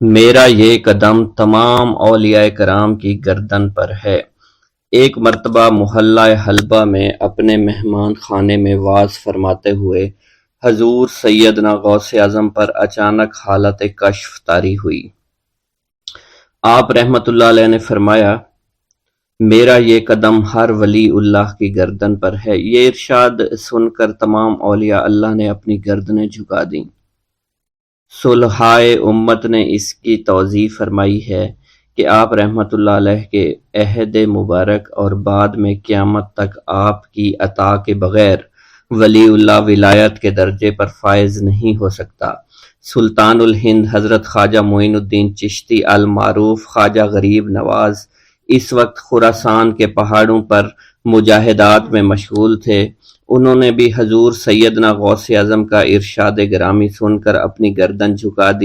मेरा ये कदम तमाम औलियाए कराम की गर्दन पर है। एक मर्तबा मोहल्ला हल्बा में अपने मेहमान खाने में वाज फरमाते हुए हजूर सैयदना गौसे आजम पर अचानक हालत कश्फ तारी हुई। आप रहमतुल्लाह अलैह ने फरमाया, मेरा ये कदम हर वली उल्लाह की गर्दन पर है। ये इरशाद सुनकर तमाम औलिया अल्लाह ने अपनी गर्दनें झुका दी। सुलहाए उम्मत ने इसकी तौज़ीह फरमाई है कि आप रहमतुल्लाह अलैह के अहद मुबारक और बाद में क़यामत तक आपकी अता के बग़ैर वलीउल्लाह विलायत के दर्जे पर फ़ाइज़ नहीं हो सकता। सुल्तानुल हिंद हज़रत ख्वाजा मोइनुद्दीन चिश्ती अल मारूफ ख्वाजा गरीब नवाज इस वक्त खुरासान के पहाड़ों पर मुजाहिदात में मशगूल थे। उन्होंने भी हजूर सैयदना गौसे आज़म का इरशाद गिरामी सुनकर अपनी गर्दन झुका दी।